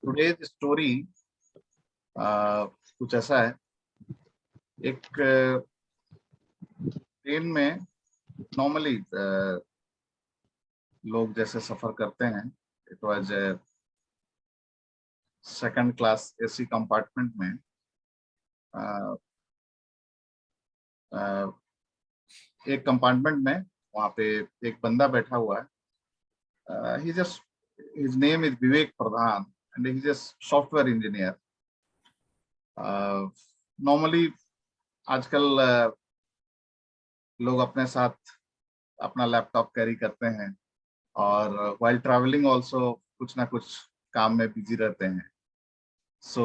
Today's story कुछ ऐसा है। एक ट्रेन में नॉर्मली लोग जैसे सफर करते हैं, it was second class AC compartment में। अ, अ, एक कंपार्टमेंट में वहाँ पे एक बंदा बैठा हुआ है। He just his name is Vivek Pradhan and he just software engineer. Normally आजकल लोग अपने साथ अपना लैपटॉप कैरी करते हैं और वाइल ट्रैवलिंग ऑल्सो कुछ ना कुछ काम में बिजी रहते हैं। सो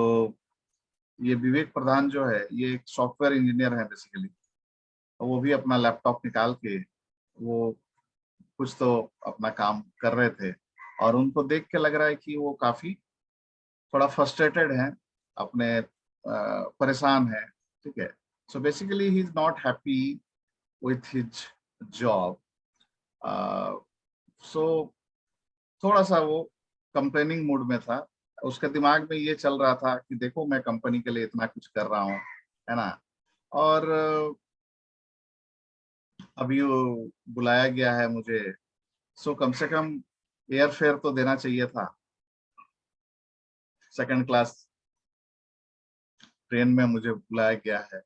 ये विवेक प्रधान जो है ये एक सॉफ्टवेयर इंजीनियर है बेसिकली। वो भी अपना लैपटॉप निकाल के वो कुछ तो अपना काम कर रहे थे और उनको देख के लग रहा है कि वो काफी थोड़ा फ्रस्ट्रेटेड हैं, अपने परेशान है। ठीक है। So basically he is not happy with his job. So थोड़ा सा वो कंप्लेनिंग मूड में था। उसके दिमाग में ये चल रहा था कि देखो मैं कंपनी के लिए इतना कुछ कर रहा हूँ, है ना। और अभी वो बुलाया गया है मुझे, सो कम से कम एयर फेयर तो देना चाहिए था। सेकंड क्लास ट्रेन में मुझे बुलाया गया है।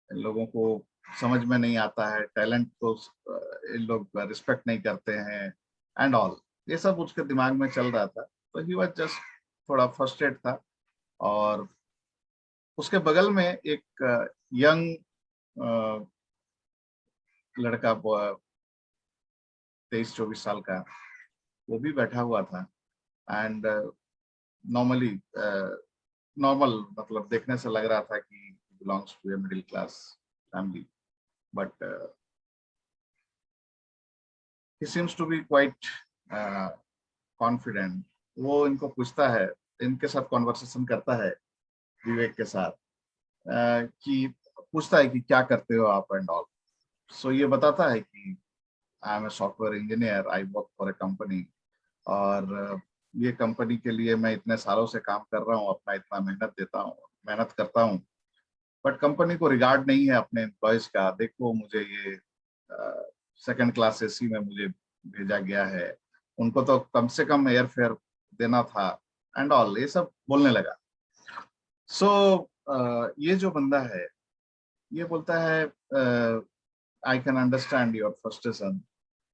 इन लोगों को समझ में नहीं आता है, टैलेंट को इन लोग रिस्पेक्ट नहीं करते हैं एंड ऑल। ये सब उसके दिमाग में चल रहा था, तो ही वाज जस्ट थोड़ा फ्रस्ट्रेट था। और उसके बगल में एक यंग लड़का 23-24 साल का, वो भी बैठा हुआ था। एंड नॉर्मली नॉर्मल मतलब देखने से लग रहा था कि belongs to a middle class family, but he seems to be quite confident. वो इनको पूछता है, इनके साथ कॉन्वर्सेशन करता है विवेक के साथ, कि पूछता है कि क्या करते हो आप एंड ऑल। सो ये बताता है कि I am a software engineer, I work for a company. और ये कंपनी के लिए मैं इतने सालों से काम कर रहा हूँ, अपना इतना मेहनत करता हूँ, बट कंपनी को रिगार्ड नहीं है अपने एम्प्लॉयज का। देखो मुझे ये सेकंड क्लास एसी में मुझे भेजा गया है, उनको तो कम से कम एयर फेयर देना था एंड ऑल, ये सब बोलने लगा। सो ये जो बंदा है ये बोलता है I can understand your frustration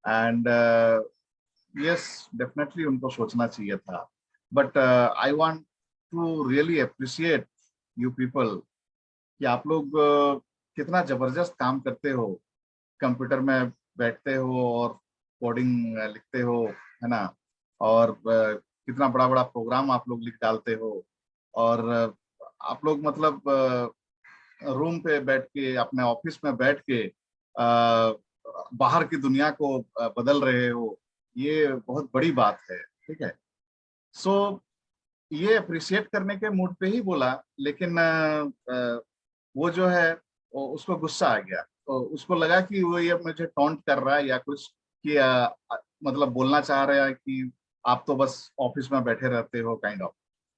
and yes definitely उनको सोचना चाहिए था, but I want to really appreciate you people कि आप लोग कितना जबरदस्त काम करते हो, कंप्यूटर में बैठते हो और कोडिंग लिखते हो, है ना। और कितना बड़ा बड़ा प्रोग्राम आप लोग लिख डालते हो। और आप लोग मतलब रूम पे बैठ के अपने ऑफिस में बैठ के बाहर की दुनिया को बदल रहे हो, ये बहुत बड़ी बात है। ठीक है। सो ये अप्रिशिएट करने के मूड पे ही बोला, लेकिन वो जो है उसको गुस्सा आ गया। तो उसको लगा कि वो ये मुझे टॉन्ट कर रहा है या कुछ, कि मतलब बोलना चाह रहा है कि आप तो बस ऑफिस में बैठे रहते हो काइंड ऑफ।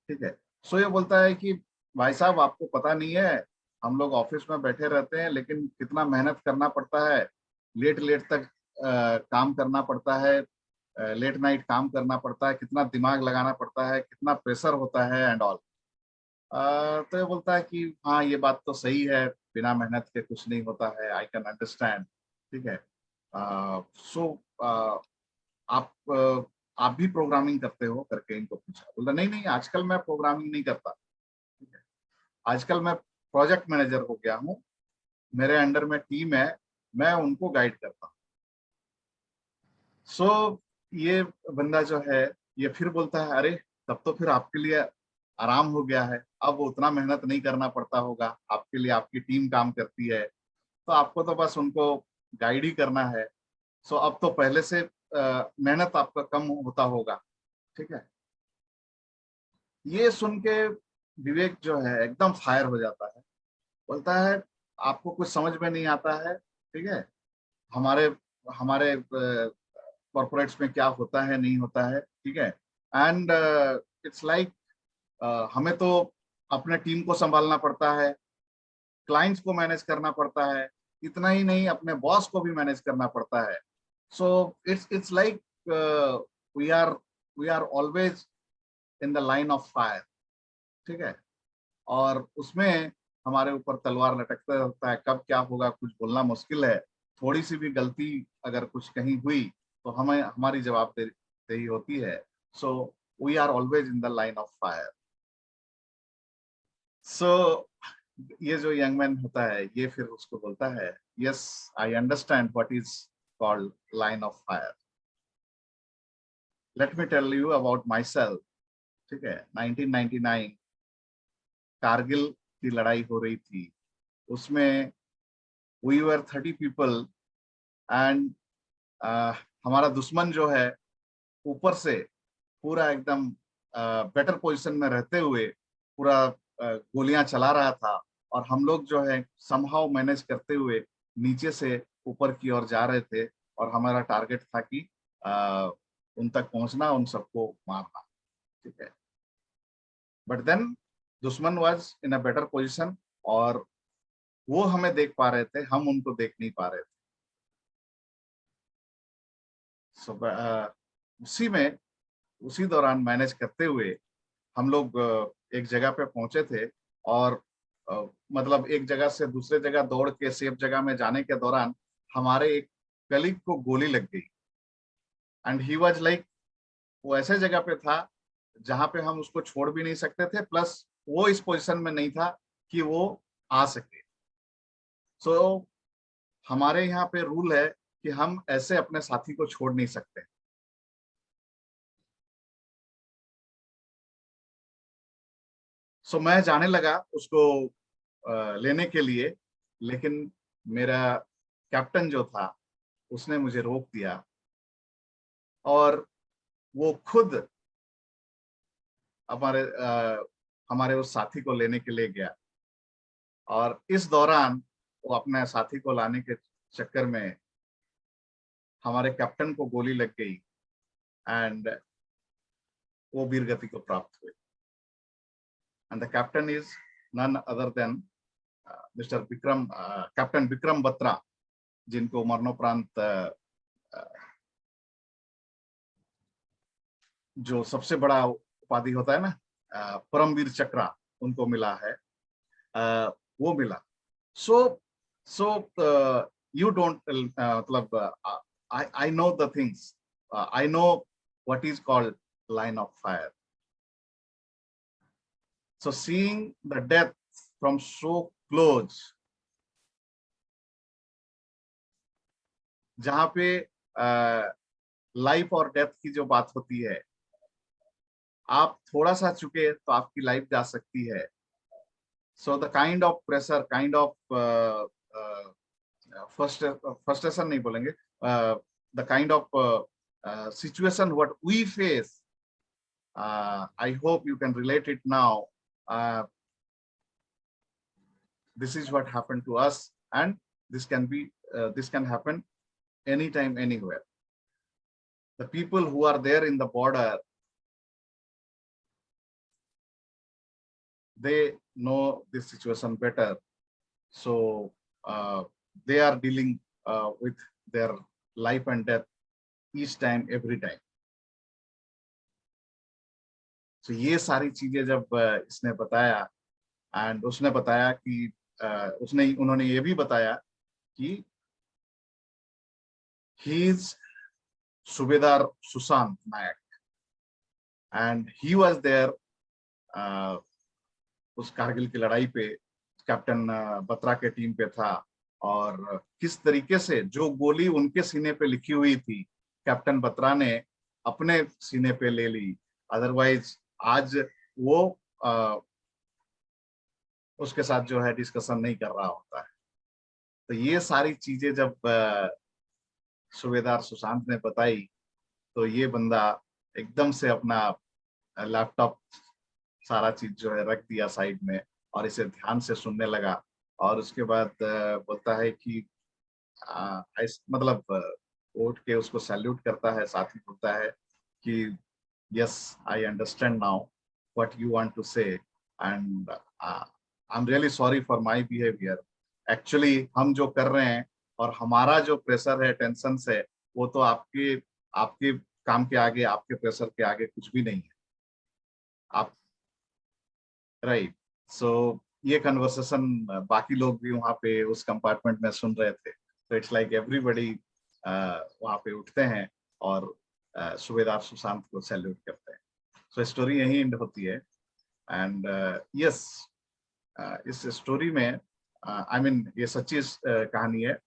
ठीक है। सो ये बोलता है कि भाई साहब आपको पता नहीं है, हम लोग ऑफिस में बैठे रहते हैं लेकिन कितना मेहनत करना पड़ता है, लेट लेट तक काम करना पड़ता है, लेट नाइट काम करना पड़ता है, कितना दिमाग लगाना पड़ता है, कितना प्रेशर होता है एंड ऑल। तो ये बोलता है कि हाँ ये बात तो सही है, बिना मेहनत के कुछ नहीं होता है, आई कैन अंडरस्टैंड। ठीक है। सो आप आप भी प्रोग्रामिंग करते हो करके इनको पूछा। बोला नहीं नहीं, आजकल मैं प्रोग्रामिंग नहीं करता। ठीक है। आजकल मैं प्रोजेक्ट मैनेजर हो गया हूँ, मेरे अंडर में टीम है, मैं उनको गाइड करता हूँ। सो ये बंदा जो है ये फिर बोलता है अरे तब तो फिर आपके लिए आराम हो गया है, अब उतना मेहनत नहीं करना पड़ता होगा, आपके लिए आपकी टीम काम करती है, तो आपको तो बस उनको गाइड ही करना है। सो अब तो पहले से मेहनत आपका कम होता होगा। ठीक है। ये सुन के विवेक जो है एकदम फायर हो जाता है। बोलता है आपको कुछ समझ में नहीं आता है। ठीक है। हमारे हमारे कॉर्पोरेट्स में क्या होता है नहीं होता है। ठीक है। एंड इट्स लाइक हमें तो अपने टीम को संभालना पड़ता है, क्लाइंट्स को मैनेज करना पड़ता है, इतना ही नहीं अपने बॉस को भी मैनेज करना पड़ता है. So it's like we are we are always in the line of fire. ठीक है, और उसमें हमारे ऊपर तलवार लटकता रहता है, कब क्या होगा कुछ बोलना मुश्किल है. थोड़ी सी भी गलती अगर कुछ कहीं हुई तो हमें हमारी जवाबदेही होती है. So we are always in the line of fire. So ये जो यंग मैन होता है ये फिर उसको बोलता है, yes I understand what is called line of fire. Let me tell you about my self. ठीक है, 1999 कारगिल की लड़ाई हो रही थी. उसमें वी वर 30 पीपल एंड हमारा दुश्मन जो है ऊपर से पूरा एकदम बेटर पोजीशन में रहते हुए पूरा गोलियां चला रहा था, और हम लोग जो है समहाउ मैनेज करते हुए नीचे से ऊपर की ओर जा रहे थे, और हमारा टारगेट था कि उन तक पहुंचना, उन सबको मारना. ठीक है, बट देन दुश्मन was in a better position, और वो हमें देख पा रहे थे, हम उनको देख नहीं पा रहे थे. सो उसी दौरान मैनेज करते हुए हम लोग एक जगह पे पहुंचे थे, और मतलब एक जगह से दूसरे जगह दौड़ के सेफ जगह में जाने के दौरान हमारे एक कलीग को गोली लग गई. एंड ही वाज लाइक, वो ऐसे जगह पे था जहां पे हम उसको छोड़ भी नहीं सकते थे, प्लस वो इस पोजीशन में नहीं था कि वो आ सके. सो हमारे यहाँ पे रूल है कि हम ऐसे अपने साथी को छोड़ नहीं सकते. सो मैं जाने लगा उसको लेने के लिए, लेकिन मेरा कैप्टन जो था उसने मुझे रोक दिया, और वो खुद हमारे उस साथी को लेने के लिए गया. और इस दौरान वो अपने साथी को लाने के चक्कर में हमारे कैप्टन को गोली लग गई, एंड वो वीरगति को प्राप्त हुई. And the captain is none other than mister Vikram, captain Vikram Batra, जिनको मरणोपरांत जो सबसे बड़ा उपाधि होता है ना, परमवीर चक्र उनको मिला है, वो मिला. सो सो यू डोंट मतलब I know the things, I know what is called line of fire. So seeing the death from so close, जहां पे लाइफ और डेथ की जो बात होती है, आप थोड़ा सा चुके तो आपकी लाइफ जा सकती है. So the kind of pressure, kind of frustration नहीं बोलेंगे, the kind of situation what we face, I hope you can relate it now. This is what happened to us, and this can happen anytime, anywhere. The people who are there in the border, they know this situation better, so they are dealing with their life and death each time, every time. So ये सारी चीजें जब इसने बताया, and उसने बताया कि उन्होंने ये भी बताया कि he is सूबेदार सुशांत नायक, एंड ही वाज देयर उस कारगिल की लड़ाई पे, कैप्टन बत्रा के टीम पे था. और किस तरीके से जो गोली उनके सीने पे लिखी हुई थी, कैप्टन बत्रा ने अपने सीने पे ले ली, अदरवाइज आज वो उसके साथ जो है डिस्कशन नहीं कर रहा होता है. तो ये सारी चीजें जब सूबेदार सुशांत ने बताई, तो ये बंदा एकदम से अपना लैपटॉप सारा चीज जो है रख दिया साइड में, और इसे ध्यान से सुनने लगा. और उसके बाद बोलता है कि मतलब उठ के उसको सैल्यूट करता है. साथ ही बोलता है कि yes, I understand now what you want to say, and I'm really sorry for my behavior. Actually, हम जो कर रहे हैं और हमारा जो प्रेशर है, टेंशन से, वो तो आपके आपके काम के आगे, आपके प्रेशर के आगे कुछ भी नहीं है. आप राइट. सो ये कन्वर्सेशन बाकी लोग भी वहाँ पे उस कंपार्टमेंट में सुन रहे थे. तो इट्स लाइक एवरीबडी वहाँ पे उठते हैं और सूबेदार सुशांत को सैल्यूट करते हैं. सो स्टोरी यही एंड होती है. एंड यस, इस स्टोरी में आई मीन ये सच्ची कहानी है.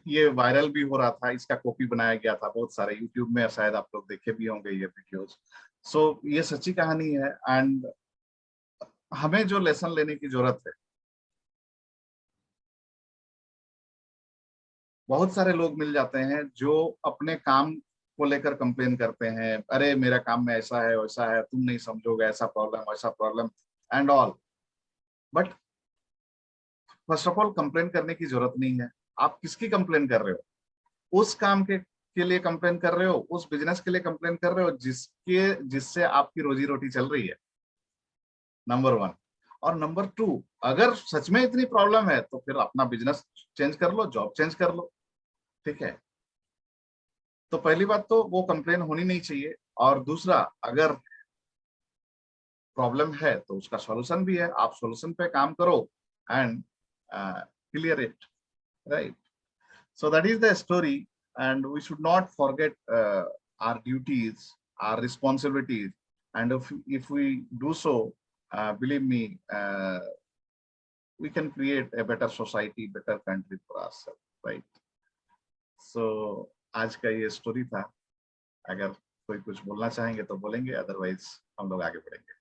ये वायरल भी हो रहा था, इसका कॉपी बनाया गया था बहुत सारे यूट्यूब में, शायद आप लोग देखे भी होंगे ये वीडियोस. सो ये सच्ची कहानी है. एंड हमें जो लेसन लेने की जरूरत है, बहुत सारे लोग मिल जाते हैं जो अपने काम को लेकर कंप्लेन करते हैं, अरे मेरा काम में ऐसा है वैसा है, तुम नहीं समझोगे, ऐसा प्रॉब्लम वैसा problem and all. But first of all complain करने की जरूरत नहीं है. आप किसकी कंप्लेन कर रहे हो? उस काम के लिए कंप्लेन कर रहे हो, उस बिजनेस के लिए कंप्लेन कर रहे हो जिससे आपकी रोजी रोटी चल रही है, नंबर 1. और नंबर 2, अगर सच में इतनी प्रॉब्लम है तो फिर अपना बिजनेस चेंज कर लो, जॉब चेंज कर लो. ठीक है. तो पहली बात तो वो कंप्लेन होनी नहीं चाहिए. और दूसरा, अगर प्रॉब्लम है तो उसका सॉल्यूशन भी है, आप सॉल्यूशन पे काम करो and clear it. Right. So that is the story, and we should not forget our duties, our responsibilities, and if we do so, believe me, we can create a better society, better country for ourselves, right? So आज का ये story था. अगर कोई कुछ बोलना चाहेंगे तो बोलेंगे, अदरवाइज हम लोग आगे बढ़ेंगे.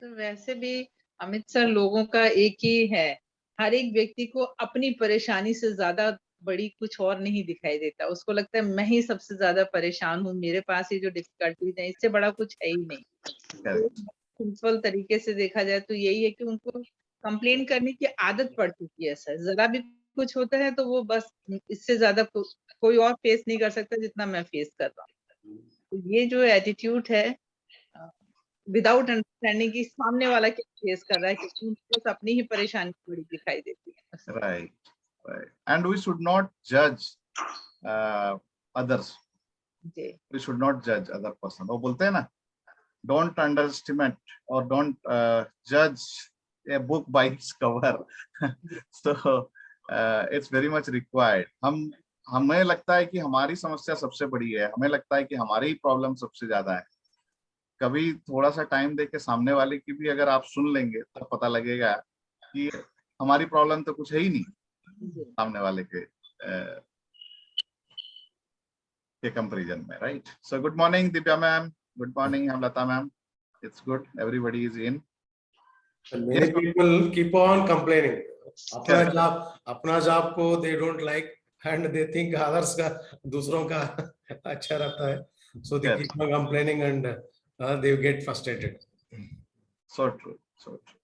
तो वैसे भी अमित सर, लोगों का एक ही है, हर एक व्यक्ति को अपनी परेशानी से ज्यादा बड़ी कुछ और नहीं दिखाई देता. उसको लगता है मैं ही सबसे ज्यादा परेशान हूँ, मेरे पास ही जो डिफिकल्टीज है, इससे बड़ा कुछ है ही नहीं. सिंपल तरीके से देखा जाए तो यही है कि उनको कंप्लेन करने की आदत पड़ चुकी है सर. जरा भी कुछ होता है तो वो बस इससे ज्यादा कोई और फेस नहीं कर सकता जितना मैं फेस कर रहा हूँ. तो ये जो एटीट्यूड है, विदाउट अंडरस्टैंडिंग की सामने वाला क्या फेस कर रहा है, क्योंकि उनको बस अपनी ही परेशानी बड़ी दिखाई देती है. Right, right. And we should not judge others. Ji. We should not judge other person. वो बोलते हैं ना, don't underestimate or don't judge a book by its cover. So it's very much required. हमें लगता है कि हमारी समस्या सबसे बड़ी है, हमें लगता है कि हमारी प्रॉब्लम सबसे ज्यादा है. कभी थोड़ा सा टाइम देके सामने वाले की भी अगर आप सुन लेंगे तो पता लगेगा कि हमारी प्रॉब्लम तो कुछ है ही नहीं सामने वाले के कंपैरिजन में. Right. So good morning Divya ma'am, good morning Hemlata ma'am. It's good. Everybody is in. And many people keep on complaining. अपना job को they don't like and they think others का, दूसरों का अच्छा रहता है. So they keep on complaining and they get frustrated. So true, so true.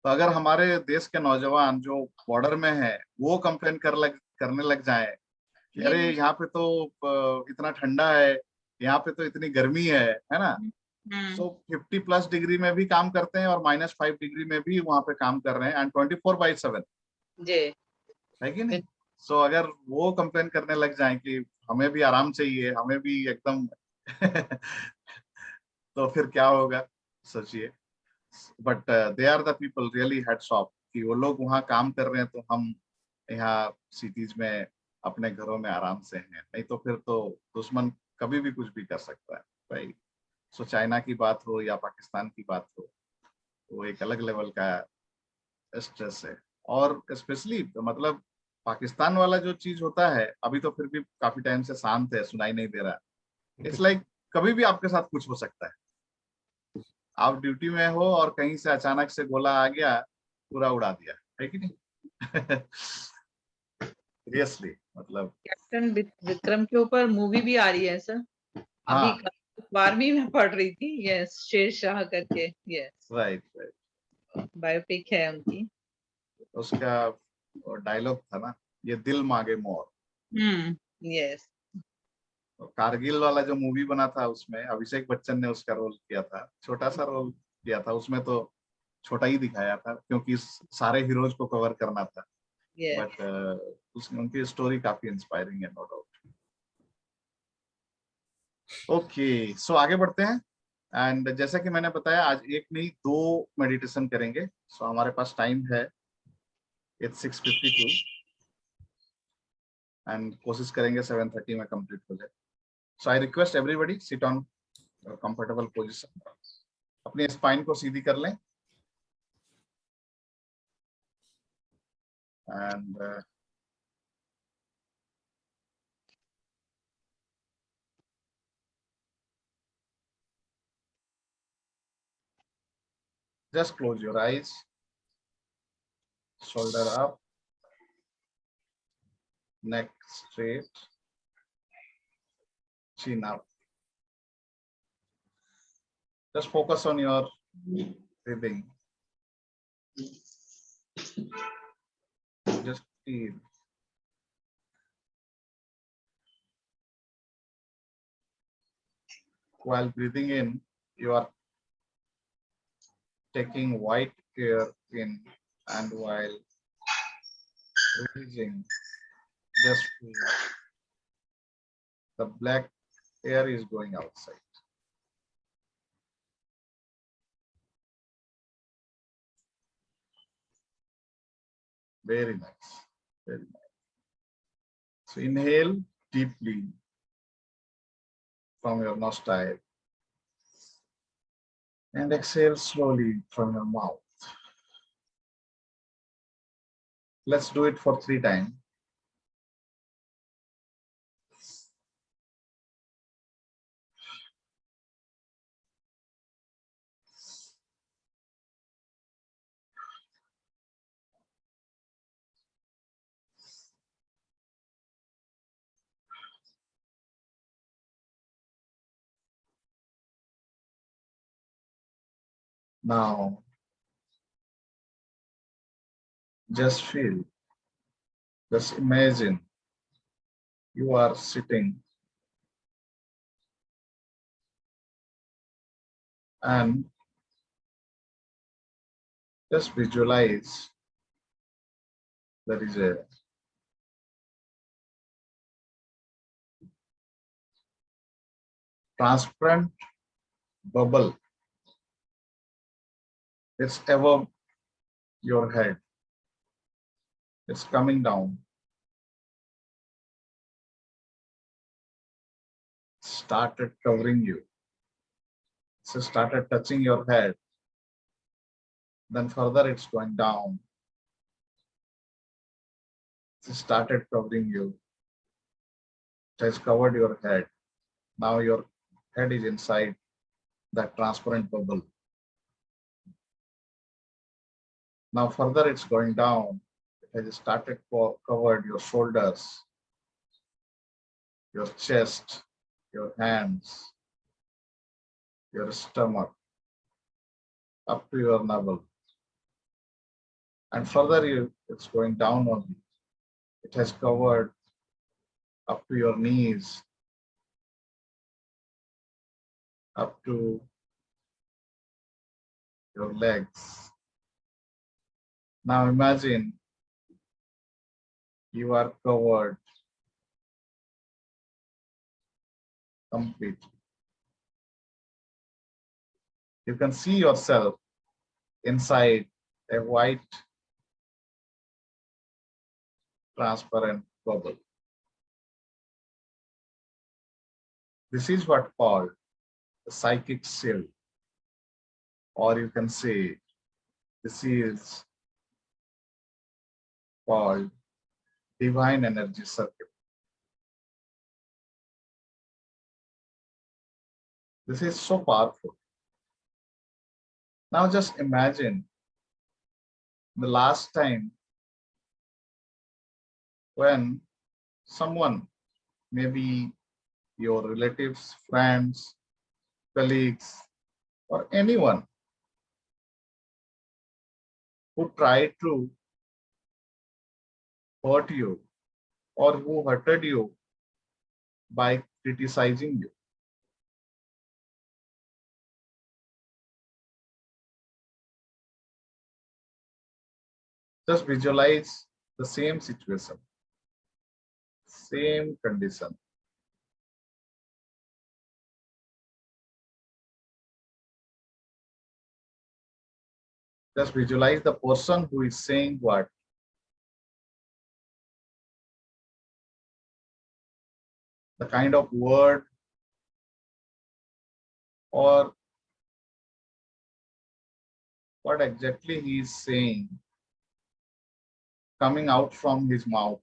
तो अगर हमारे देश के नौजवान जो बॉर्डर में है वो कंप्लेन करने लग जाए कि अरे यहाँ पे तो इतना ठंडा है, यहाँ पे तो इतनी गर्मी है ना. सो 50+ डिग्री में भी काम करते हैं और -5 डिग्री में भी वहां पे काम कर रहे हैं एंड 24/7 जी, है कि नहीं. सो अगर वो कंप्लेन करने लग जाएं कि हमें भी आराम चाहिए, हमें भी एकदम तो फिर क्या होगा सोचिए. But they are the people really heads of कि वो लोग वहाँ काम कर रहे हैं तो हम यहाँ सिटीज में अपने घरों में आराम से हैं. नहीं तो फिर तो दुश्मन कभी भी कुछ भी कर सकता है. राइट. सो चाइना की बात हो या पाकिस्तान की बात हो, वो एक अलग लेवल का स्ट्रेस है. और स्पेशली मतलब पाकिस्तान वाला जो चीज होता है, अभी तो फिर भी काफी टाइम से शांत है, सुनाई नहीं दे रहा. इट्स लाइक कभी भी आपके साथ कुछ हो सकता है. आप ड्यूटी में हो और कहीं से अचानक से गोला आ गया, पूरा उड़ा दिया, है कि नहीं. सीरियसली मतलब कैप्टन विक्रम के ऊपर मूवी भी आ रही है सर. अभी 12वीं में पढ़ रही थी. यस, शेरशाह करके. Yes, right right. बायोपिक है उनकी. उसका डायलॉग था ना, ये दिल मांगे मोर. Yes. कारगिल वाला जो मूवी बना था उसमें अभिषेक बच्चन ने उसका रोल किया था, छोटा सा रोल किया था उसमें, तो छोटा ही दिखाया था क्योंकि सारे हीरोज को कवर करना था। Yes. बट उनकी स्टोरी काफी इंस्पायरिंग है, नो डाउट। ओके, सो आगे बढ़ते हैं। एंड जैसा कि मैंने बताया, आज एक नहीं 2 मेडिटेशन करेंगे। सो हमारे पास टाइम है, इट्स 6:52 एंड कोशिश करेंगे 7:30 में कंप्लीट हो जाए। So I request everybody sit on comfortable position. अपनी स्पाइन को सीधी कर लें and just close your eyes, shoulder up, neck straight, chin up. Just focus on your breathing. Just feel. While breathing in, you are taking white air in, and while releasing, just feel the black air is going outside. Very nice. Very nice. So inhale deeply from your nostril and exhale slowly from your mouth. Let's do it for 3 times. Now, just feel, just imagine you are sitting and just visualize there is a transparent bubble. It's above your head. It's coming down. Started covering you. So started touching your head. Then further it's going down. It started covering you. It has covered your head. Now your head is inside that transparent bubble. Now further it's going down. It has started covered your shoulders, your chest, your hands, your stomach, up to your navel. And further it's going down only. It has covered up to your knees, up to your legs. Now imagine you are covered completely. You can see yourself inside a white transparent bubble. This is what called the psychic shield, or you can say this is called divine energy circuit. This is so powerful. Now just imagine the last time when someone, maybe your relatives, friends, colleagues, or anyone who tried to hurt you or who hurted you by criticizing you. Just visualize the same situation, same condition. Just visualize the person who is saying what. The kind of word or what exactly he is saying coming out from his mouth.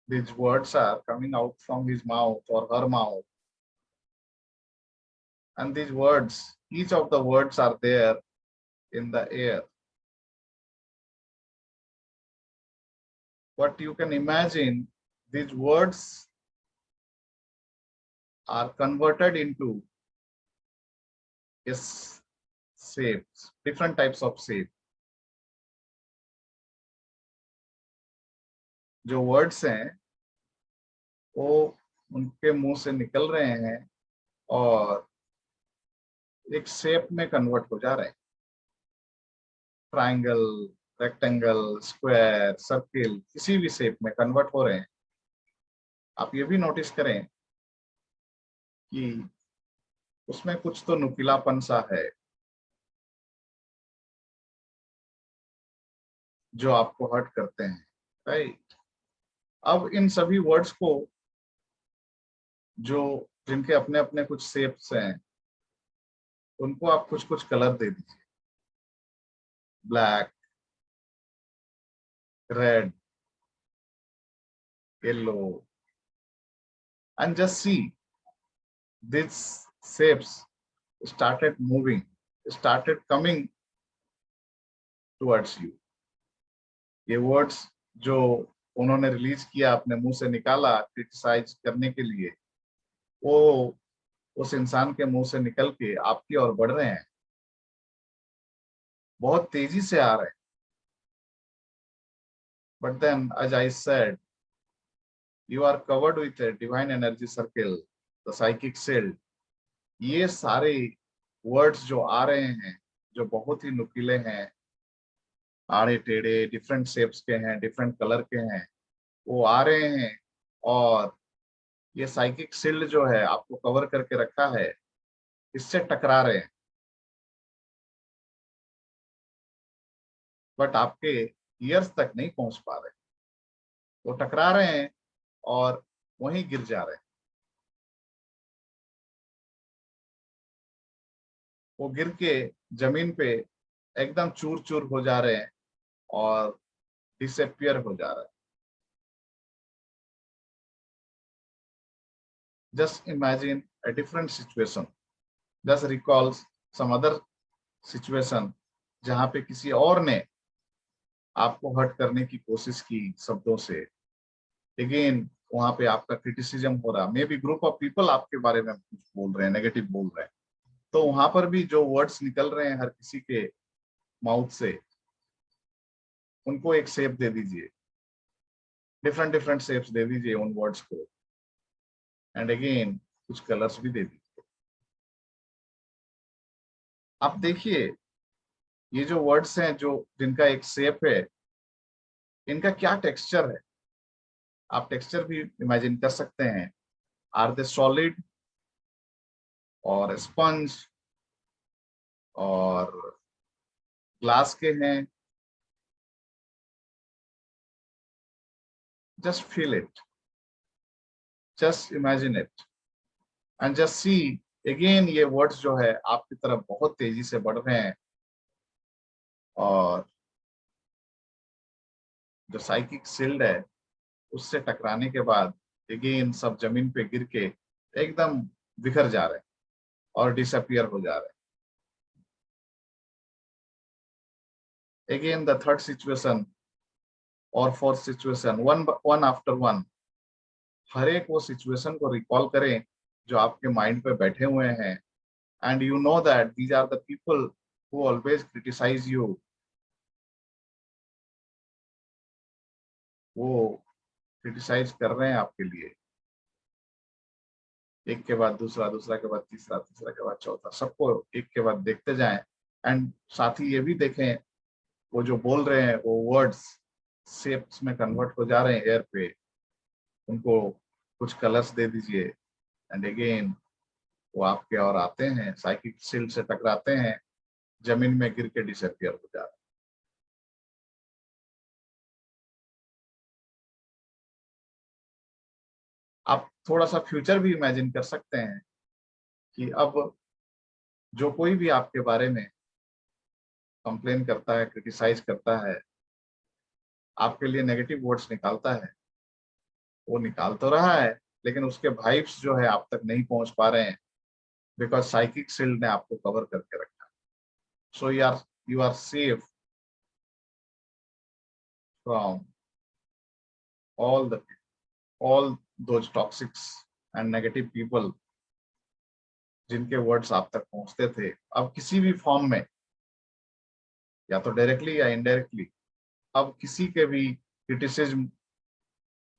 These words are coming out from his mouth or her mouth. And these words, each of the words are there in the air. What you can imagine, these words are converted into shapes, different types of shape. जो words हैं वो उनके मुंह से निकल रहे हैं और एक शेप में कन्वर्ट हो जा रहे हैं. ट्रायंगल, रेक्टेंगल, स्क्वायर, सर्किल, किसी भी शेप में कन्वर्ट हो रहे हैं. आप ये भी नोटिस करें कि उसमें कुछ तो नुकीलापन सा है जो आपको हर्ट करते हैं, राइट? अब इन सभी वर्ड्स को जो जिनके अपने अपने कुछ शेप्स हैं उनको आप कुछ कुछ कलर दे दीजिए. Black, red, yellow, and just see these shapes started moving, started coming towards you. ये वर्ड्स जो उन्होंने रिलीज किया, अपने मुंह से निकाला क्रिटिसाइज करने के लिए, वो उस इंसान के मुंह से निकल के आपकी ओर बढ़ रहे हैं, बहुत तेजी से आ रहे हैं. But then, as I said, you are covered with a divine energy circle, the psychic shield. ये सारे वर्ड्स जो आ रहे हैं, जो बहुत ही नुकीले हैं, आड़े टेढ़े, डिफरेंट शेप्स के हैं, डिफरेंट कलर के हैं, वो आ रहे हैं और ये साइकिक शील्ड जो है आपको कवर करके रखा है, इससे टकरा रहे हैं. बट आपके ईयर्स तक नहीं पहुंच पा रहे. वो टकरा रहे हैं और वहीं गिर जा रहे हैं. वो गिर के जमीन पे एकदम चूर चूर हो जा रहे हैं और डिसअपियर हो जा रहे हैं. Just imagine a different situation. Just recall some other situation जहां पे किसी और ने आपको हर्ट करने की कोशिश की शब्दों से. अगेन वहां पे आपका क्रिटिसिज्म हो रहा, may be group of people आपके बारे में कुछ बोल रहे हैं, नेगेटिव बोल रहे हैं, तो वहां पर भी जो वर्ड्स निकल रहे हैं हर किसी के माउथ से, उनको एक शेप दे दीजिए, डिफरेंट डिफरेंट शेप्स दे दीजिए उन वर्ड्स को, एंड अगेन कुछ कलर्स भी दे दीजिए. आप देखिए ये जो वर्ड्स हैं जो जिनका एक शेप है, इनका क्या टेक्सचर है. आप टेक्सचर भी इमेजिन कर सकते हैं. आर दे सॉलिड और स्पंज और ग्लास के हैं? Just feel it, just imagine it and just see. Again ये वर्ड्स जो है आपकी तरफ बहुत तेजी से बढ़ रहे हैं और जो साइकिक शील्ड है उससे टकराने के बाद अगेन सब जमीन पे गिर के एकदम बिखर जा रहे हैं और डिसअपियर हो जा रहे हैं. Again the third situation और fourth situation, one after one, हर एक वो सिचुएशन को रिकॉल करें जो आपके माइंड पे बैठे हुए हैं, and you know that these are the people who always criticize you. वो क्रिटिसाइज कर रहे हैं आपके लिए. एक के बाद दूसरा, दूसरा के बाद तीसरा, तीसरा के बाद चौथा, सबको एक के बाद देखते जाएं। एंड साथ ही ये भी देखें वो जो बोल रहे हैं वो वर्ड्स शेप्स में कन्वर्ट हो जा रहे हैं एयर पे, उनको कुछ कलर्स दे दीजिए एंड अगेन वो आपके और आते हैं, साइकिक शील्ड से टकराते हैं, जमीन में गिर के डिसअपियर हो जाते हैं। आप थोड़ा सा फ्यूचर भी इमेजिन कर सकते हैं कि अब जो कोई भी आपके बारे में कंप्लेन करता है, क्रिटिसाइज करता है, आपके लिए नेगेटिव वर्ड्स निकालता है, वो निकाल तो रहा है लेकिन उसके वाइब्स जो है आप तक नहीं पहुंच पा रहे हैं, बिकॉज साइकिक शील्ड ने आपको कवर करके रखा है। So you are safe from all those toxics and negative people जिनके वर्ड्स आप तक पहुंचते थे, अब किसी भी फॉर्म में, या तो डायरेक्टली या इनडायरेक्टली, अब किसी के भी क्रिटिसिज्म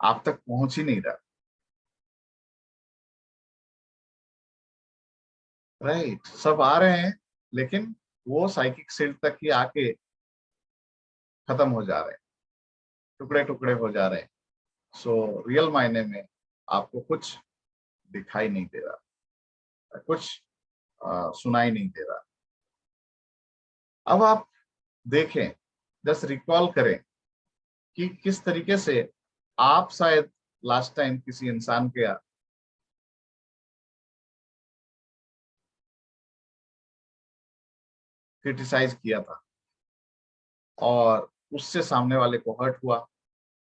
आप तक पहुंच ही नहीं रहा। राइट, सब आ रहे हैं लेकिन वो साइकिक शील्ड तक ही आके खत्म हो जा रहे हैं, टुकड़े टुकड़े हो जा रहे हैं। सो रियल मायने में आपको कुछ दिखाई नहीं दे रहा, कुछ सुनाई नहीं दे रहा। अब आप देखें, जस्ट रिकॉल करें कि किस तरीके से आप शायद लास्ट टाइम किसी इंसान के क्रिटिसाइज किया था और उससे सामने वाले को हर्ट हुआ,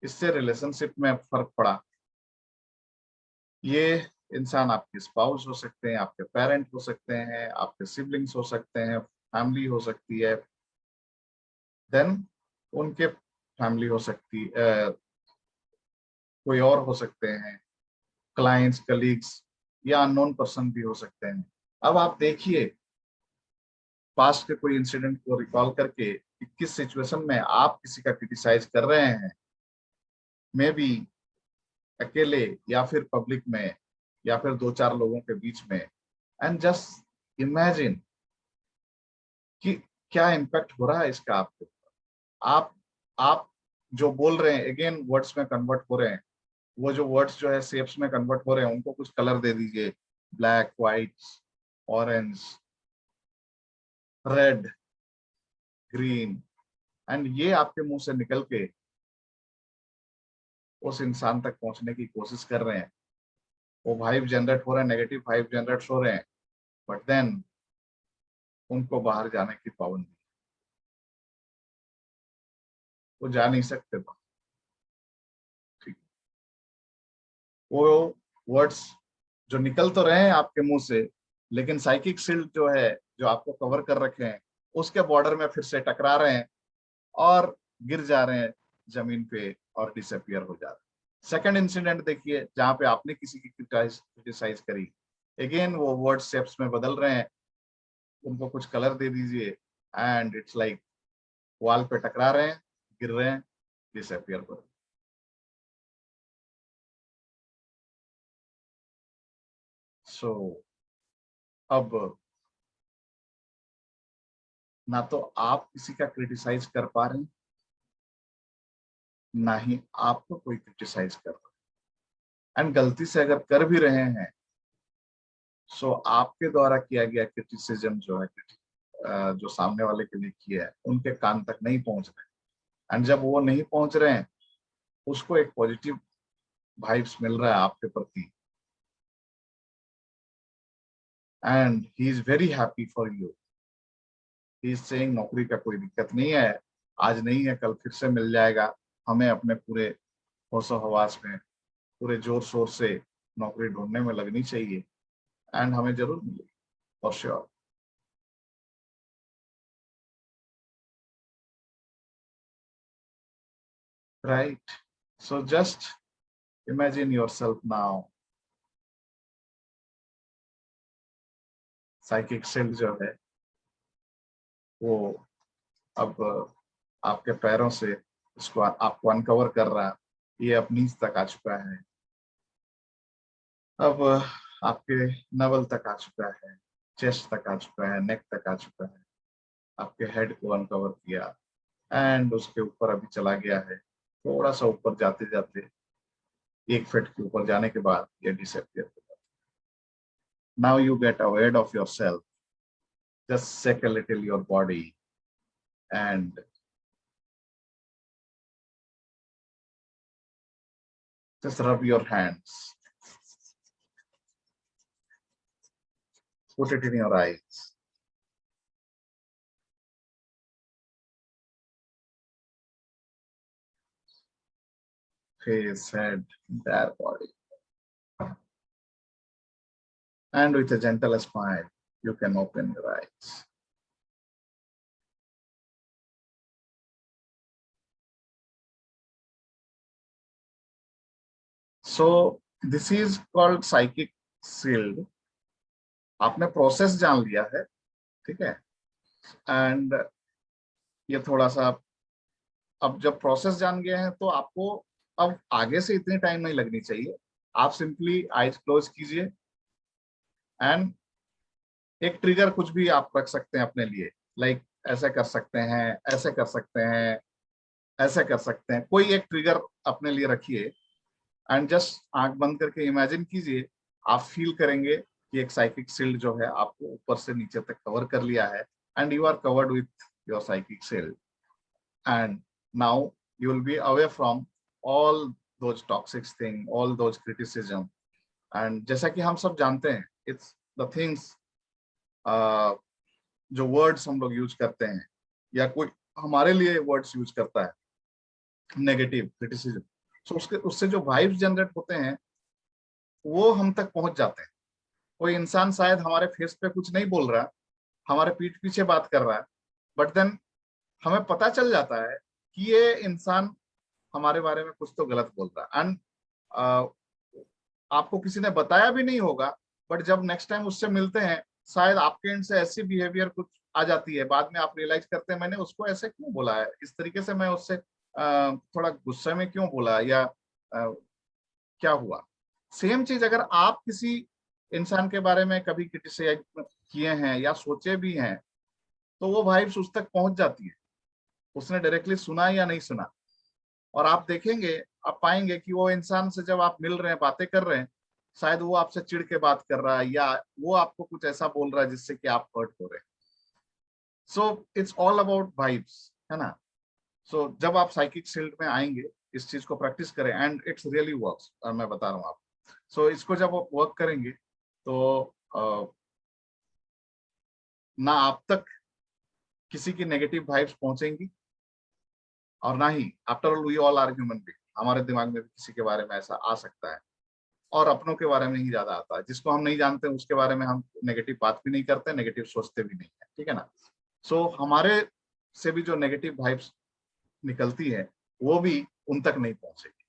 इससे रिलेशनशिप में फर्क पड़ा। ये इंसान आपके स्पाउस हो सकते हैं, आपके पेरेंट हो सकते हैं, आपके सिबलिंग्स हो सकते हैं, फैमिली हो सकती है, देन उनके फैमिली हो सकती कोई और हो सकते हैं, क्लाइंट्स, कलीग्स या अननोन पर्सन भी हो सकते हैं। अब आप देखिए पास्ट के कोई इंसिडेंट को रिकॉल करके कि किस सिचुएशन में आप किसी का क्रिटिसाइज कर रहे हैं, मे बी अकेले या फिर पब्लिक में या फिर 2-4 लोगों के बीच में, एंड जस्ट इमेजिन कि क्या इम्पैक्ट हो रहा है इसका आपके ऊपर। आप जो बोल रहे हैं अगेन वर्ड्स में कन्वर्ट हो रहे हैं, वो जो वर्ड्स जो है शेप्स में कन्वर्ट हो रहे हैं, उनको कुछ कलर दे दीजिए, black, white, orange, red, green, and ये आपके मुंह से निकल के उस इंसान तक पहुंचने की कोशिश कर रहे हैं। वो वाइब जनरेट हो रहा है, नेगेटिव वाइब जनरेट हो रहे हैं, बट देन उनको बाहर जाने की पाबंदी, वो जा नहीं सकते। ठीक, वो वर्ड्स जो निकल तो रहे हैं आपके मुंह से, लेकिन साइकिक शील्ड जो है, जो आपको कवर कर रखे हैं, उसके बॉर्डर में फिर से टकरा रहे हैं और गिर जा रहे हैं जमीन पे और डिसअपियर हो जा रहे हैं। सेकंड इंसिडेंट देखिए जहां पे आपने किसी की क्रिटिसाइज करी, अगेन वो वर्ड शेप्स में बदल रहे हैं, उनको कुछ कलर दे दीजिए एंड इट्स लाइक वॉल पे टकरा रहे हैं, गिर रहे हैं, डिसअपियर हो रहे हैं। सो अब ना तो आप किसी का क्रिटिसाइज कर पा रहे हैं, ना ही आपको कोई क्रिटिसाइज कर रहा है, एंड गलती से अगर कर भी रहे हैं, सो आपके द्वारा किया गया क्रिटिसिज्म जो है, जो सामने वाले के लिए किया है, उनके कान तक नहीं पहुंच रहे। एंड जब वो नहीं पहुंच रहे हैं, उसको एक पॉजिटिव वाइब्स मिल रहा है आपके प्रति, and he is very happy for you. He is saying नौकरी का कोई दिक्कत नहीं है, आज नहीं है कल फिर से मिल जाएगा, हमें अपने पूरे होशो हवास में पूरे जोर शोर से नौकरी ढूंढने में लगनी चाहिए, एंड हमें जरूर मिलेगी for sure. Right, so just imagine yourself now, psychic shield जो है वो अब आपके पैरों से इसको आपको अनकवर कर रहा है, ये अब नीच तक आ चुका है। अब आपके नवल तक आ चुका है, चेस्ट तक आ चुका है, नेक तक आ चुका है, आपके हेड को अनकवर किया एंड उसके ऊपर अभी चला गया है। थोड़ा सा ऊपर जाते जाते 1 फीट के ऊपर जाने के बाद ये डिसअपियर हो जाता है। Now you get aware of your self, just shake a little your body and just rub your hands, put it in your eyes. Face, head, entire body. And with a gentle smile, you can open your eyes. So this is called psychic shield. आपने process जान लिया है, ठीक है, and ये थोड़ा सा अब जब प्रोसेस जान गए हैं तो आपको अब आगे से इतनी टाइम नहीं लगनी चाहिए। आप सिंपली आईज क्लोज कीजिए एंड एक ट्रिगर कुछ भी आप रख सकते हैं अपने लिए, लाइक ऐसे कर सकते हैं, ऐसे कर सकते हैं, ऐसे कर सकते हैं, कोई एक ट्रिगर अपने लिए रखिए एंड जस्ट आंख बंद करके इमेजिन कीजिए, आप फील करेंगे कि एक साइकिक शील्ड जो है आपको ऊपर से नीचे तक कवर कर लिया है and you are covered with your psychic shield and now you will be away from all those toxic thing, all those criticism. And जैसा कि हम सब जानते हैं, it's the things जो वर्ड्स हम लोग यूज करते हैं या कोई हमारे लिए वर्ड्स यूज करता है, नेगेटिव क्रिटिसिज्म, सो उससे जो वाइब्स जनरेट होते हैं वो हम तक पहुंच जाते हैं। कोई इंसान शायद हमारे फेस पे कुछ नहीं बोल रहा, हमारे पीठ पीछे बात कर रहा है, बट देन हमें पता चल जाता है कि ये इंसान हमारे बारे में कुछ तो गलत बोल रहा है एंड आपको किसी ने बताया भी नहीं होगा, बट जब नेक्स्ट टाइम उससे मिलते हैं शायद आपके एंड से ऐसी बिहेवियर कुछ आ जाती है, बाद में आप रियलाइज करते हैं मैंने उसको ऐसे क्यों बोला है, इस तरीके से मैं उससे थोड़ा गुस्से में क्यों बोला या क्या हुआ। सेम चीज अगर आप किसी इंसान के बारे में कभी क्रिटिसाइज किए हैं या सोचे भी हैं तो वो वाइब्स उस तक पहुंच जाती है, उसने डायरेक्टली सुना या नहीं सुना, और आप देखेंगे, आप पाएंगे कि वो इंसान से जब आप मिल रहे हैं, बातें कर रहे हैं, शायद वो आपसे चिढ़ के बात कर रहा है या वो आपको कुछ ऐसा बोल रहा है जिससे कि आप हर्ट हो रहे हैं। So it's all about vibes, है ना। सो जब आप साइकिक शील्ड में आएंगे इस चीज को प्रैक्टिस करें एंड इट्स रियली वर्क्स, और मैं बता रहा हूँ आप। सो इसको जब आप वर्क करेंगे तो ना आप तक किसी की नेगेटिव वाइब्स पहुंचेंगी और ना ही, after all we all are human being, हमारे दिमाग में भी किसी के बारे में ऐसा आ सकता है, और अपनों के बारे में ही ज्यादा आता है, जिसको हम नहीं जानते उसके बारे में हम नेगेटिव बात भी नहीं करते, नेगेटिव सोचते भी नहीं है, ठीक है ना। सो हमारे से भी जो नेगेटिव वाइब्स निकलती है वो भी उन तक नहीं पहुंचेगी।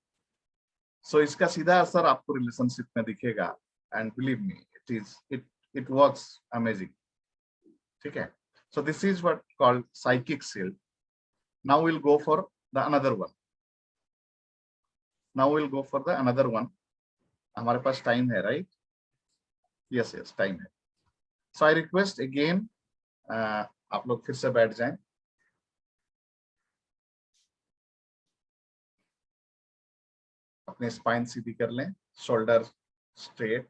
सो इसका सीधा असर आपको रिलेशनशिप में दिखेगा and believe me it works amazing, ठीक है। So this is what called psychic shield. Now will go for the another one. Now will go for the another one. हमारे पास टाइम है, राइट? यस यस, टाइम है। सो I request again, आप लोग फिर से बैठ जाएं, अपने स्पाइन सीधी कर लें, shoulder straight,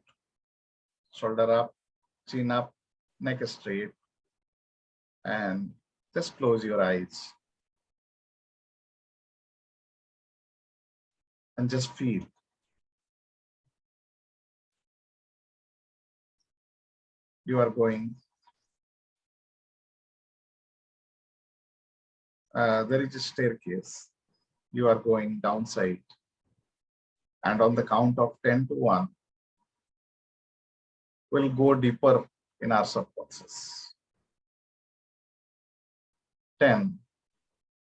shoulder up, chin up, neck straight, and just close your eyes and just feel. You are going, there is a staircase. You are going downside, and on the count of 10 to 1, we'll go deeper in our subconscious. 10,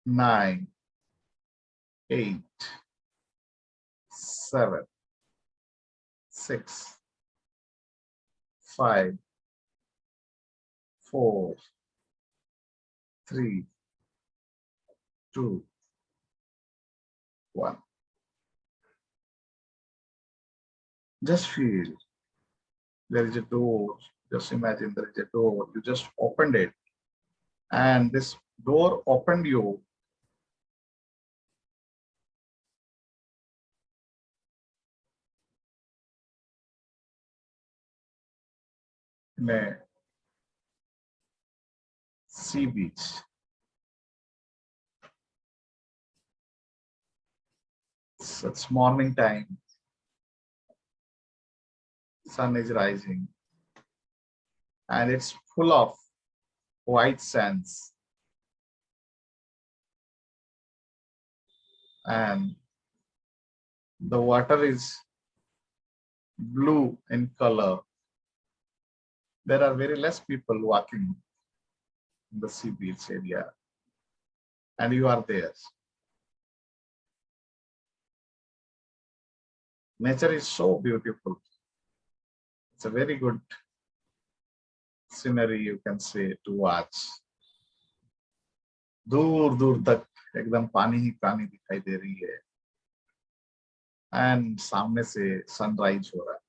9, 8, 7, 6, 5, 4, 3, 2, 1. Just feel There is a door. Just imagine there is a door. You just opened it, and this door opened you in a sea beach. It's morning time. Sun is rising, and it's full of white sands. And the water is blue in color. There are very less people walking in the sea beach area, and you are there. Nature is so beautiful. It's a very good scenery, you can say, to watch. दूर दूर तक एकदम पानी ही पानी दिखाई दे रही है, and सामने से सनराइज हो रहा है.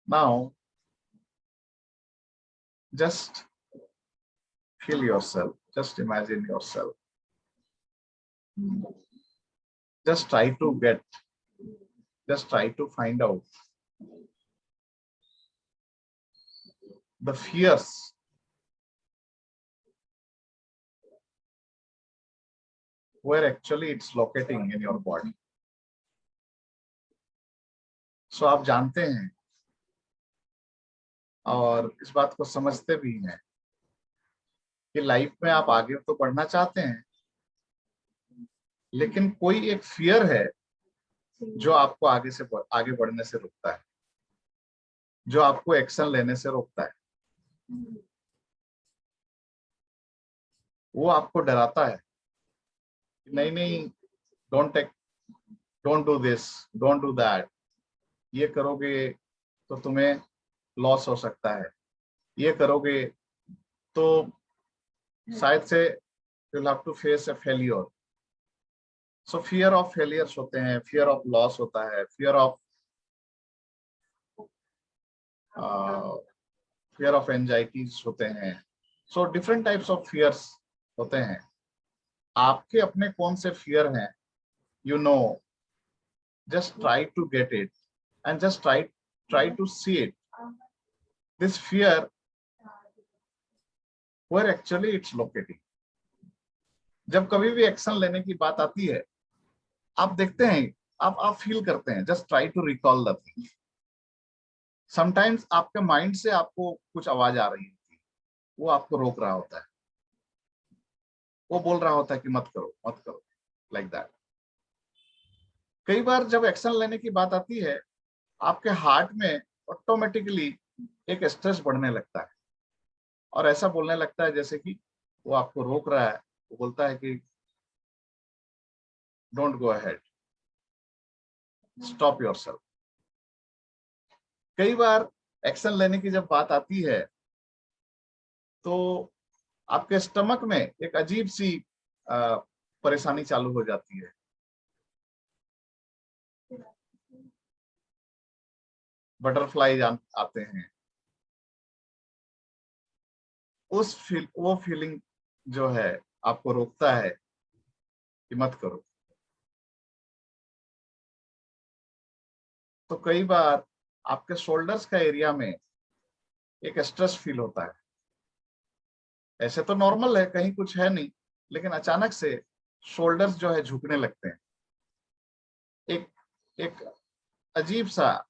Now, just feel yourself. Just imagine yourself. Just try to find out the fears where actually it's locating in your body. So आप जानते हैं और इस बात को समझते भी हैं कि लाइफ में आप आगे तो बढ़ना चाहते हैं, लेकिन कोई एक फियर है जो आपको आगे बढ़ने से रोकता है, जो आपको एक्शन लेने से रोकता है. वो आपको डराता है, नहीं नहीं, don't do this, don't do that. ये करोगे तो तुम्हें लॉस हो सकता है, ये करोगे तो शायद से you'll have to face a failure. So fear of failures होते हैं, fear of loss होता है, fear of anxieties होते हैं. So different types of fears होते हैं. आपके अपने कौन से fear हैं, you know, just try to get it and just try to see it. This fear, where actually it's locating. जब कभी भी एक्शन लेने की बात आती है, आप देखते हैं, आप फील करते हैं, just try to recall the thing. Sometimes आपके माइंड से आपको कुछ आवाज आ रही होती है, वो आपको रोक रहा होता है, वो बोल रहा होता है कि मत करो, लाइक दैट. कई बार जब एक्शन लेने की बात आती है, आपके हार्ट में ऑटोमेटिकली एक स्ट्रेस बढ़ने लगता है और ऐसा बोलने लगता है जैसे कि वो आपको रोक रहा है. वो बोलता है कि don't go ahead, stop yourself. कई बार एक्शन लेने की जब बात आती है तो आपके स्टमक में एक अजीब सी परेशानी चालू हो जाती है. बटरफ्लाई आते हैं. वो फीलिंग जो है आपको रोकता है कि मत करो. तो कई बार आपके शोल्डर्स का एरिया में एक स्ट्रेस फील होता है. ऐसे तो नॉर्मल है, कहीं कुछ है नहीं, लेकिन अचानक से शोल्डर्स जो है झुकने लगते हैं. एक अजीब सा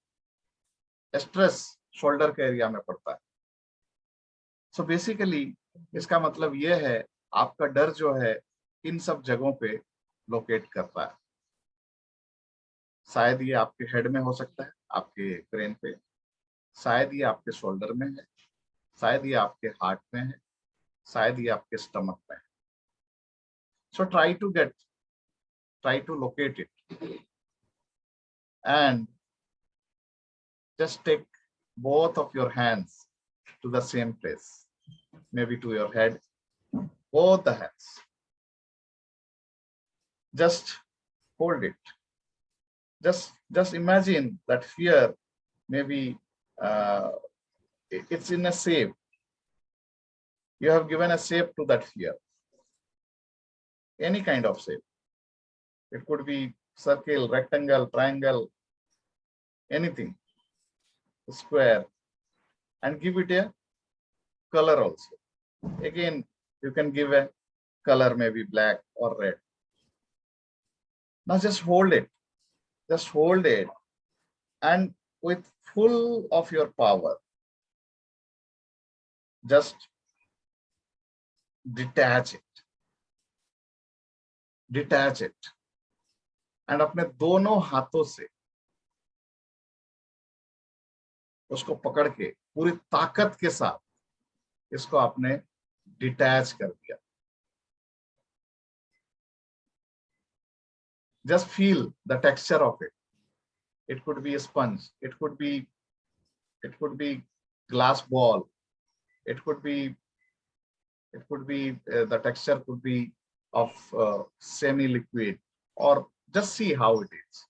स्ट्रेस शोल्डर के एरिया में पड़ता है. सो बेसिकली इसका मतलब ये है, आपका डर जो है इन सब जगहों पे लोकेट करता है. शायद ये आपके हेड में हो सकता है, आपके ब्रेन पे, शायद ये आपके शोल्डर में है, शायद ये आपके हार्ट में है, शायद ये आपके स्टमक में है. So try to locate it and just take both of your hands to the same place, maybe to your head, both the hands. just hold it. Just imagine that fear, maybe it's in a shape. You have given a shape to that fear, any kind of shape. It could be circle, rectangle, triangle, anything, square, and give it a color also. Again, you can give a color, maybe black or red. Now just hold it. Just hold it, and with full of your power, just detach it. Detach it. And अपने दोनों हाथों से उसको पकड़ के पूरी ताकत के साथ इसको आपने डिटैच कर दिया. Just feel the texture of it. It could be a sponge. It could be glass ball. It could be the texture could be of semi-liquid, or just see how it is.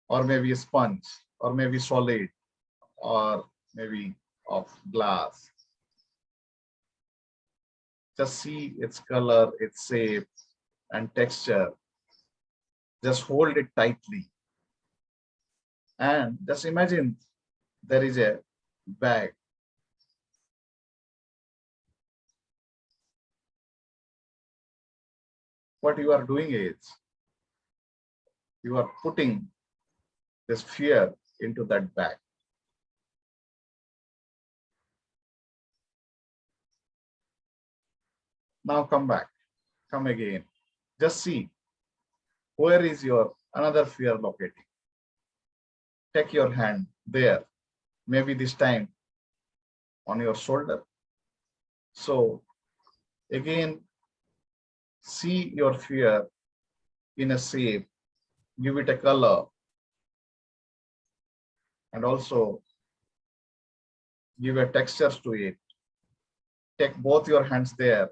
Or maybe a sponge, or maybe solid, or maybe of glass. Just see its color, its shape and texture. Just hold it tightly. And just imagine there is a bag. What you are doing is, you are putting this fear into that bag. Now come back, come again. Just see, where is your another fear locating? Take your hand there, maybe this time on your shoulder. So again, see your fear in a shape, give it a color, and also give a texture to it. Take both your hands there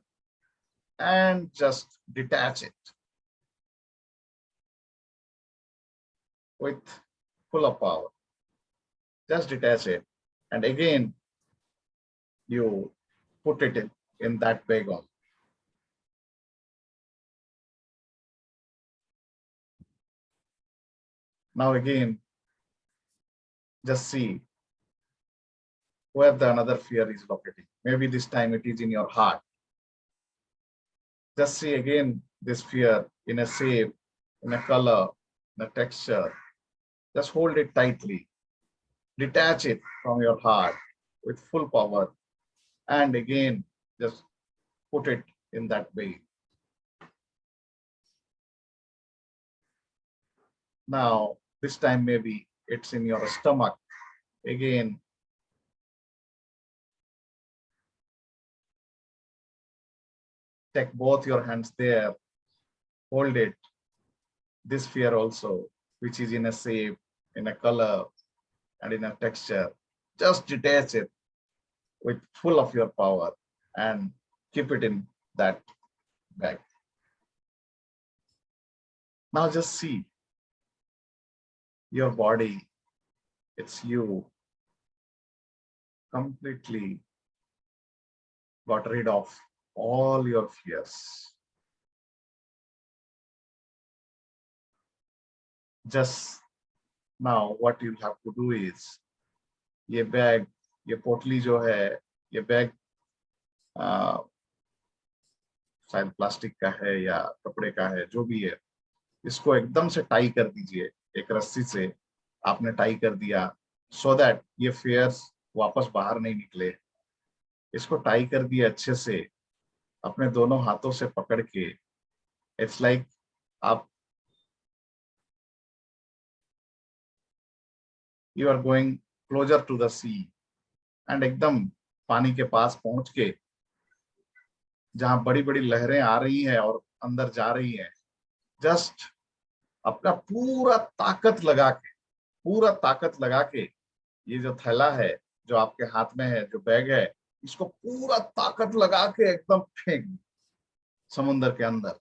and just detach it with full of power. Just detach it, and again you put it in that bag on. Now again, just see where the another fear is located. Maybe this time it is in your heart. Just see again this fear in a shape, in a color, in a texture. Just hold it tightly. Detach it from your heart with full power, and again just put it in that bag. Now this time maybe it's in your stomach. Again, take both your hands there, hold it. This fear also, which is in a shape, in a color, and in a texture, just detach it with full of your power and keep it in that bag. Now just see your body, it's you, completely got rid of all your fears. Just now what you have to do is, ये bag, ये पोटली जो है, ये bag शायद plastic का है या कपड़े का है, जो भी है, इसको एकदम से टाई कर दीजिए. एक रस्सी से आपने टाई कर दिया, सो दैट ये फेयर्स वापस बाहर नहीं निकले. इसको टाई कर दिया अच्छे से, अपने दोनों हाथों से पकड़ के. इट्स लाइक आप you are going closer to the sea, and एकदम पानी के पास पहुंच के, जहां बड़ी बड़ी लहरें आ रही हैं और अंदर जा रही हैं, जस्ट अपना पूरा ताकत लगा के ये जो थैला है जो आपके हाथ में है, जो बैग है, इसको पूरा ताकत लगा के एकदम फेंक समुद्र के अंदर.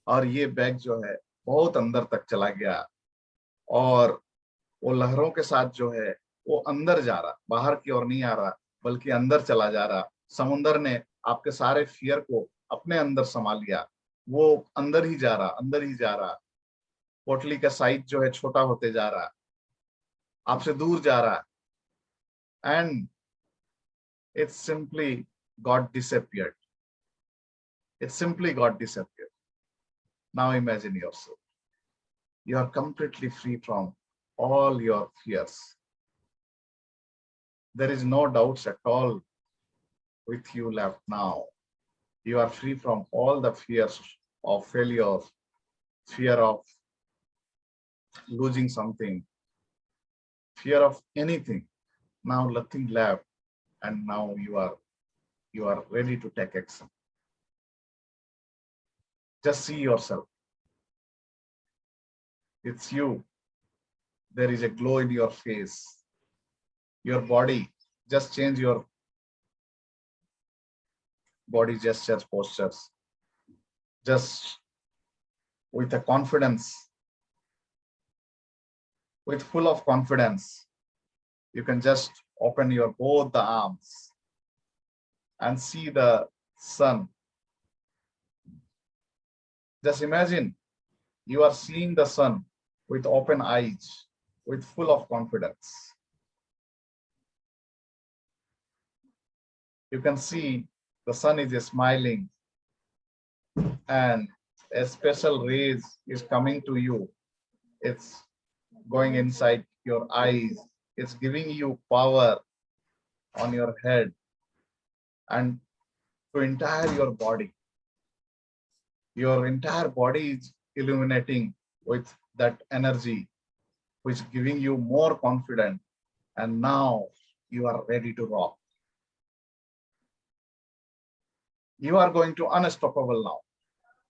और ये बैग जो है बहुत अंदर तक चला गया और वो लहरों के साथ जो है वो अंदर जा रहा, बाहर की ओर नहीं आ रहा बल्कि अंदर चला जा रहा। समुंदर ने आपके सारे फियर को अपने अंदर समा लिया, वो अंदर ही जा रहा, अंदर ही जा रहा। पोटली का साइज जो है छोटा होते जा रहा, आपसे दूर जा रहा, and it simply got disappeared. It simply got disappeared. Now imagine yourself. You are completely free from all your fears. There is no doubts at all with you left now. You are free from all the fears of failure, fear of losing something, fear of anything. Now nothing left, and now you are ready to take action. Just see yourself. It's you. There is a glow in your face. Your body, just change your body gestures, postures. Just with a confidence, with full of confidence, you can just open your both the arms and see the sun. Just imagine you are seeing the sun with open eyes, with full of confidence. You can see the sun is smiling and a special rays is coming to you. It's going inside your eyes. It's giving you power on your head and to entire your body. Your entire body is illuminating with that energy, which is giving you more confidence. And now you are ready to rock. You are going to unstoppable now.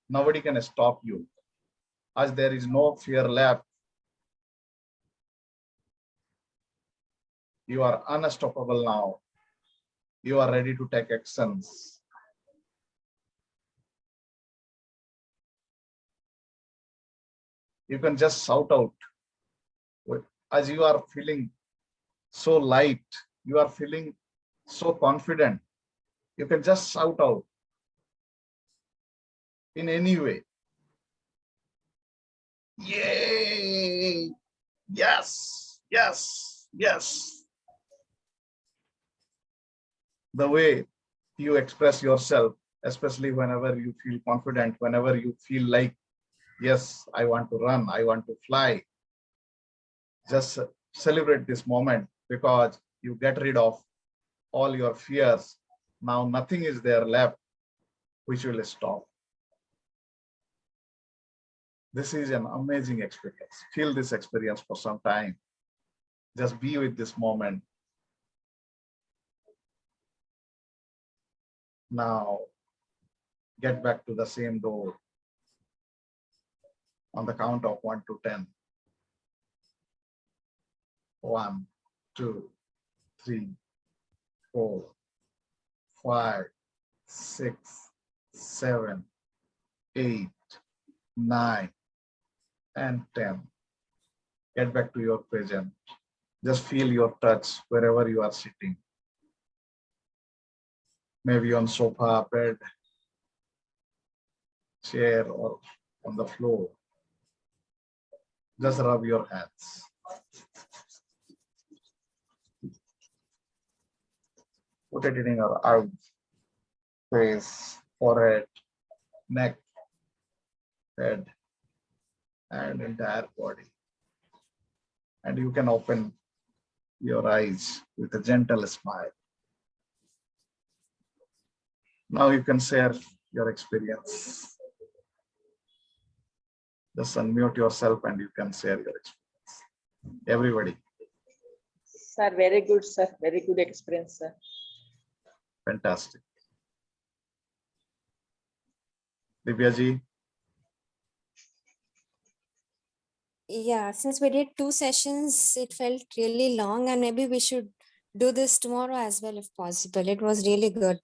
Nobody can stop you, as there is no fear left. You are unstoppable now. You are ready to take actions. You can just shout out. As you are feeling so light, you are feeling so confident, you can just shout out in any way. Yay! Yes, yes, yes. The way you express yourself, especially whenever you feel confident, whenever you feel like, yes, I want to run, I want to fly. Just celebrate this moment because you get rid of all your fears. Now nothing is there left which will stop. This is an amazing experience. Feel this experience for some time. Just be with this moment. Now, get back to the same door on the count of 1 to 10. 1, 2, 3, 4, 5, 6, 7, 8, 9, and 10. Get back to your present. Just feel your touch wherever you are sitting. Maybe on sofa, bed, chair, or on the floor. Just rub your hands. Put it in your eyes, face, forehead, neck, head, and entire body. And you can open your eyes with a gentle smile. Now you can share your experience. Just unmute yourself and you can share your experience. Everybody. Sir, very good, sir. Very good experience, sir. Fantastic. Divya ji. Yeah, since we did 2 sessions, it felt really long, and maybe we should do this tomorrow as well if possible. It was really good.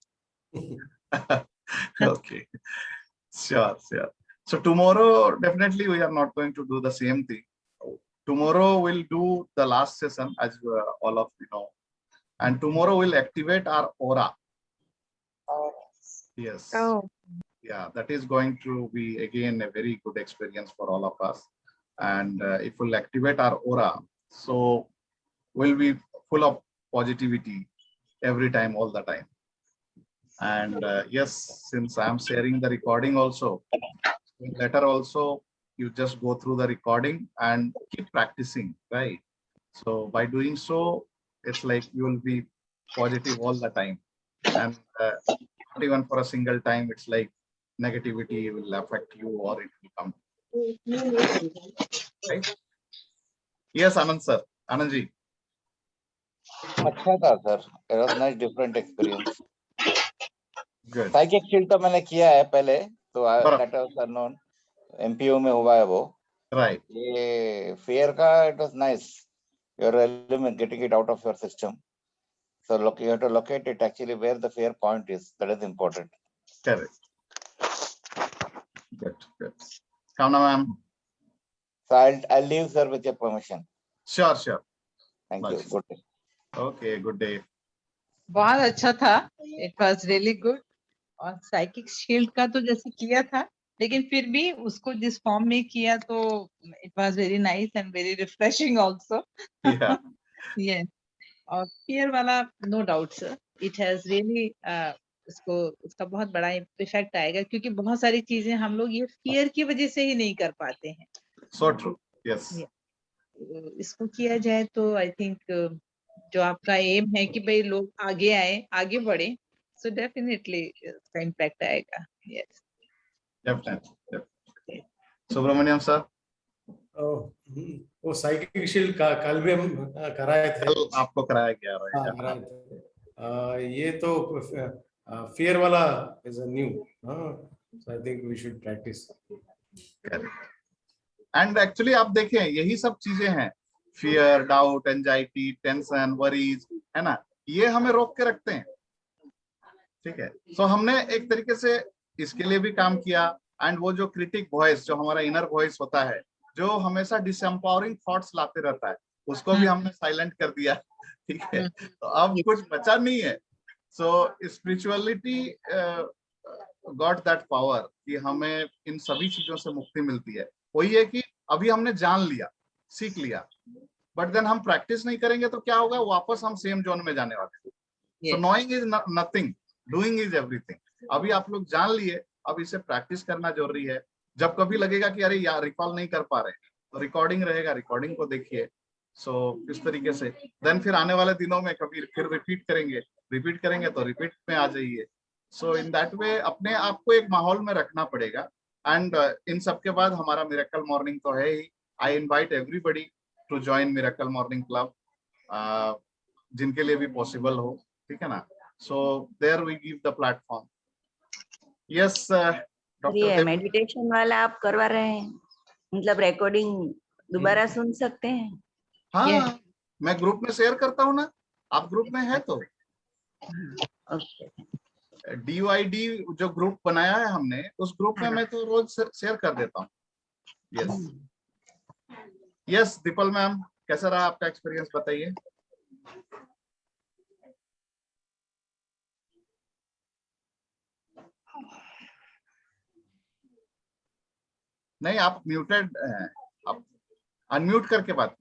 Okay. Sure, sure. So tomorrow, definitely we are not going to do the same thing. Tomorrow we'll do the last session, as all of you know, and tomorrow we'll activate our aura. Yes. Oh, Yeah, that is going to be again a very good experience for all of us. And if we'll activate our aura, so we'll be full of positivity every time, all the time. And yes, since I'm sharing the recording also, later also you just go through the recording and keep practicing, right? So by doing so, it's like you will be positive all the time, and not even for a single time it's like negativity will affect you or it will come, right? Yes, Anand sir, Anand ji. अच्छा था sir, it was nice different experience. Good. Psychic shield तो मैंने किया है पहले, तो बराबर। that was unknown. MPO में हुआ है वो. Right. ये fear का it was nice. You're getting it out of your system. So look, you have to locate it actually where the fear point is. That is important. Correct. Good, good. Kamna ma'am. So I'll leave sir with your permission. Sure, sure. Thank you. Nice. Good day. Okay, good day. बहुत अच्छा था, it was really good. और psychic shield का तो जैसे किया था, लेकिन फिर भी उसको जिस फॉर्म में किया तो it was very nice and very refreshing also. Yeah. Yes, और फियर वाला no doubt sir, it has really इसको उसका बहुत बड़ा इफेक्ट आएगा, क्योंकि बहुत सारी चीजें हम लोग ये फियर की वजह से ही नहीं कर पाते हैं। So true. Yes. इसको किया जाए तो आई थिंक जो आपका एम है कि भाई लोग आगे आए, आगे बढ़े, सो डेफिनेटली इसका इम्पैक्ट आएगा। Yes, Definitely. Subramaniam sir. वो साइकिक शील्ड का कल भी हम कराए थे। कल आपको कराया गया हाँ, रहेगा। कराए थे। ये तो फियर वाला is a new, so I think we should practice. And actually आप देखें, यही सब चीजें हैं, fear, doubt, anxiety, tension, worries, है ना, ये हमें रोक के रखते हैं। ठीक है, सो हमने एक तरीके से इसके लिए भी काम किया। एंड वो जो क्रिटिक वॉइस, जो हमारा इनर वॉइस होता है, जो हमेशा डिसएम्पावरिंग थॉट्स लाते रहता है, उसको भी हमने साइलेंट कर दिया। ठीक है, तो अब कुछ बचा नहीं है। सो स्पिरिचुअलिटी गॉट दैट पावर कि हमें इन सभी चीजों से मुक्ति मिलती है। वही है कि अभी हमने जान लिया, सीख लिया, बट देन हम प्रैक्टिस नहीं करेंगे तो क्या होगा, वापस हम सेम जोन में जाने वाले हैं। सो knowing is nothing, doing is everything. अभी आप लोग जान लिए, अब इसे प्रैक्टिस करना जरूरी है। जब कभी लगेगा कि अरे यार रिकॉल नहीं कर पा रहे, तो रिकॉर्डिंग रहेगा, रिकॉर्डिंग को देखिए। सो इस तरीके से देन फिर आने वाले दिनों में कभी फिर रिपीट करेंगे तो रिपीट में आ जाइए। सो इन दैट वे अपने आप को एक माहौल में रखना पड़ेगा। एंड इन सब के बाद हमारा मिरेकल मॉर्निंग तो है ही। I invite everybody to join miracle morning club, जिनके लिए भी पॉसिबल हो, ठीक है ना। So there we give the platform. Yes ये मेडिटेशन वाला आप करवा रहे हैं, मतलब रिकॉर्डिंग दोबारा सुन सकते हैं? हाँ, मैं ग्रुप में शेयर करता हूँ ना, आप ग्रुप में है तो। ओके, DYD जो ग्रुप बनाया है हमने, उस ग्रुप में मैं तो रोज शेयर कर देता हूँ। यस यस, दीपल मैम, कैसा रहा आपका एक्सपीरियंस, बताइए। नहीं, आप म्यूटेड हैं, आप अनम्यूट करके बात।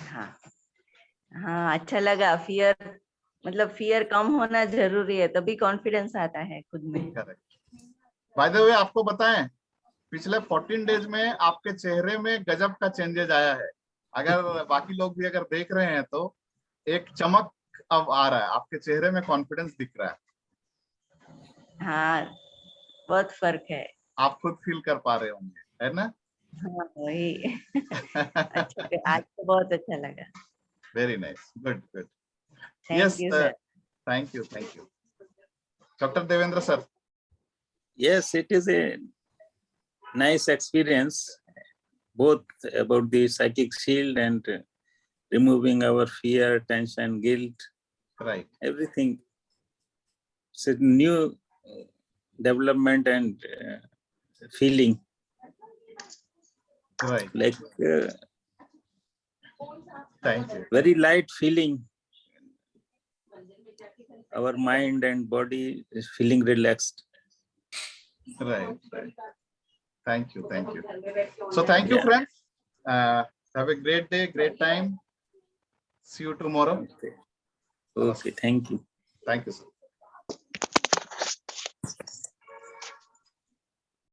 हाँ हाँ, अच्छा लगा। फियर, मतलब फियर कम होना जरूरी है, तभी कॉन्फिडेंस आता है खुद में। करेक्ट। बाय द वे आपको बताएं, पिछले 14 डेज में आपके चेहरे में गजब का चेंजेस आया है। अगर बाकी लोग भी अगर देख रहे हैं तो एक चमक अब आ रहा है, आपके चेहरे में कॉन्फिडेंस दिख रहा है। हाँ, बहुत फर्क है। आप खुद फील कर पा रहे होंगे, है ना। हाँ वही। अच्छा, आज तो बहुत अच्छा लगा। Very nice, good good. Thank you sir. Thank you, thank you. Doctor Devendra sir. Yes, it is a nice experience, both about the psychic shield and removing our fear, tension, guilt, Right. everything. It's a new development and feeling, Right. like Thank you. very light feeling. Our mind and body is feeling relaxed. Right. Right. Thank you. Thank you. So thank you, Yeah. friends. Have a great day, great time. See you tomorrow. Okay, thank you. Thank you, sir.